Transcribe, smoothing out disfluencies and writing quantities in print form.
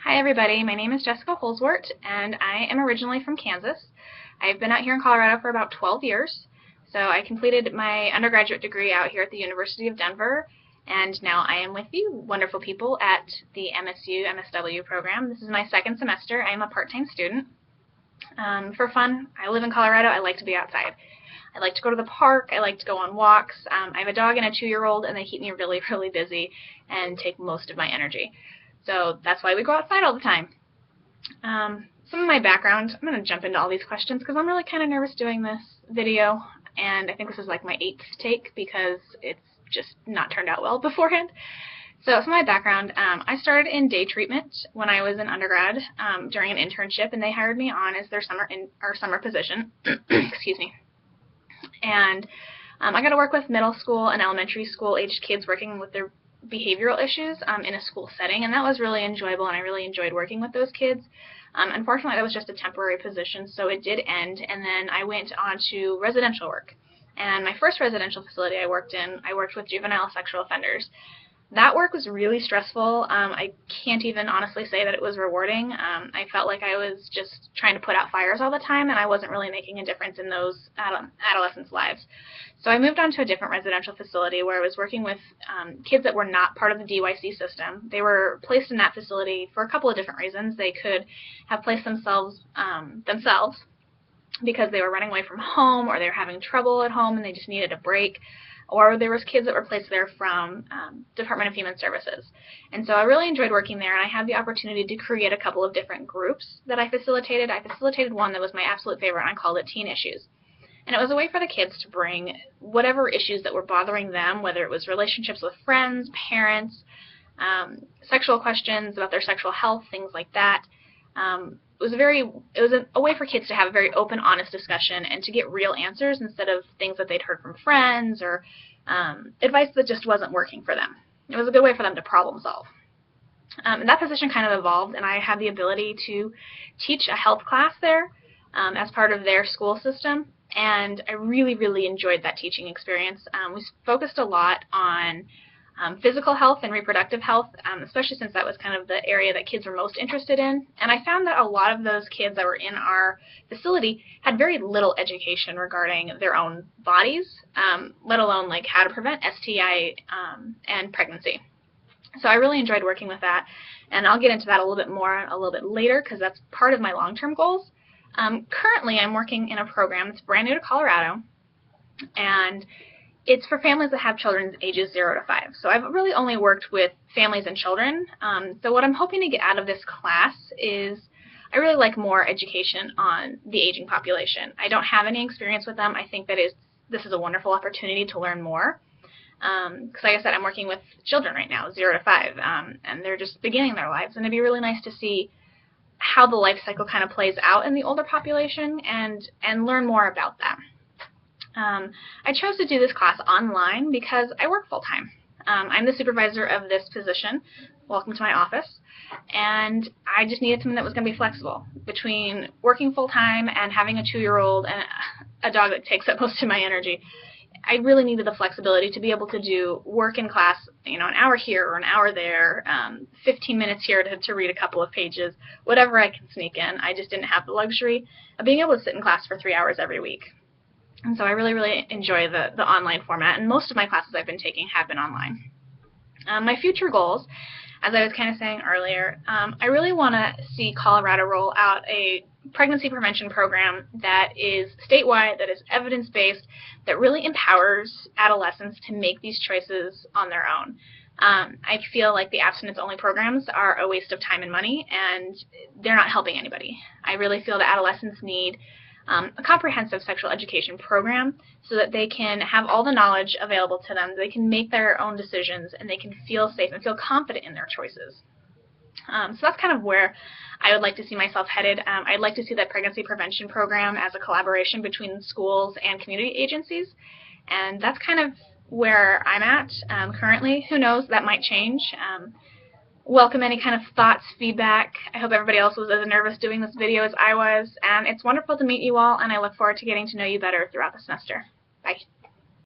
Hi everybody, my name is Jessica Holsworth and I am originally from Kansas. I've been out here in Colorado for about 12 years. So I completed my undergraduate degree out here at the University of Denver, and now I am with you wonderful people at the MSU-MSW program. This is my second semester. I am a part-time student. For fun, I live in Colorado. I like to be outside. I like to go to the park. I like to go on walks. I have a dog and a 2-year-old, and they keep me really, really busy and take most of my energy. So that's why we go outside all the time. Some of my background, I'm going to jump into all these questions because I'm really kind of nervous doing this video, and I think this is like my 8th take because it's just not turned out well beforehand. So some of my background, I started in day treatment when I was an undergrad during an internship, and they hired me on as their summer position. Excuse me. And I got to work with middle school and elementary school aged kids working with their behavioral issues in a school setting, and that was really enjoyable, and I really enjoyed working with those kids. Unfortunately, that was just a temporary position, so it did end, and then I went on to residential work. And my first residential facility I worked with juvenile sexual offenders. That work was really stressful. I can't even honestly say that it was rewarding. I felt like I was just trying to put out fires all the time, and I wasn't really making a difference in those adolescents' lives. So I moved on to a different residential facility where I was working with kids that were not part of the DYC system. They were placed in that facility for a couple of different reasons. They could have placed themselves because they were running away from home, or they were having trouble at home and they just needed a break. Or there was kids that were placed there from Department of Human Services. And so I really enjoyed working there, and I had the opportunity to create a couple of different groups that I facilitated. I facilitated one that was my absolute favorite, and I called it Teen Issues. And it was a way for the kids to bring whatever issues that were bothering them, whether it was relationships with friends, parents, sexual questions about their sexual health, things like that. It was a way for kids to have a very open, honest discussion and to get real answers instead of things that they'd heard from friends or advice that just wasn't working for them. It was a good way for them to problem solve. And that position kind of evolved, and I had the ability to teach a health class there as part of their school system, and I really, really enjoyed that teaching experience. We focused a lot on physical health and reproductive health, especially since that was kind of the area that kids were most interested in. And I found that a lot of those kids that were in our facility had very little education regarding their own bodies, let alone like how to prevent STI and pregnancy. So I really enjoyed working with that, and I'll get into that a little bit more a little bit later because that's part of my long-term goals. Currently, I'm working in a program that's brand new to Colorado, and it's for families that have children ages 0 to 5. So I've really only worked with families and children. So what I'm hoping to get out of this class is I really like more education on the aging population. I don't have any experience with them. I think that this is a wonderful opportunity to learn more. Because like I said, I'm working with children right now, 0 to 5, and they're just beginning their lives. And it'd be really nice to see how the life cycle kind of plays out in the older population and learn more about them. I chose to do this class online because I work full-time. I'm the supervisor of this position. Welcome to my office. And I just needed something that was going to be flexible between working full-time and having a 2-year-old and a dog that takes up most of my energy. I really needed the flexibility to be able to do work in class, an hour here or an hour there, 15 minutes here to read a couple of pages, whatever I can sneak in. I just didn't have the luxury of being able to sit in class for 3 hours every week. And so I really, really enjoy the online format, and most of my classes I've been taking have been online. My future goals, as I was kind of saying earlier, I really want to see Colorado roll out a pregnancy prevention program that is statewide, that is evidence-based, that really empowers adolescents to make these choices on their own. I feel like the abstinence-only programs are a waste of time and money, and they're not helping anybody. I really feel that adolescents need a comprehensive sexual education program so that they can have all the knowledge available to them, they can make their own decisions, and they can feel safe and feel confident in their choices. So that's kind of where I would like to see myself headed. I'd like to see that pregnancy prevention program as a collaboration between schools and community agencies, and that's kind of where I'm at currently. Who knows, that might change. Welcome any kind of thoughts, feedback. I hope everybody else was as nervous doing this video as I was, and it's wonderful to meet you all, and I look forward to getting to know you better throughout the semester. Bye.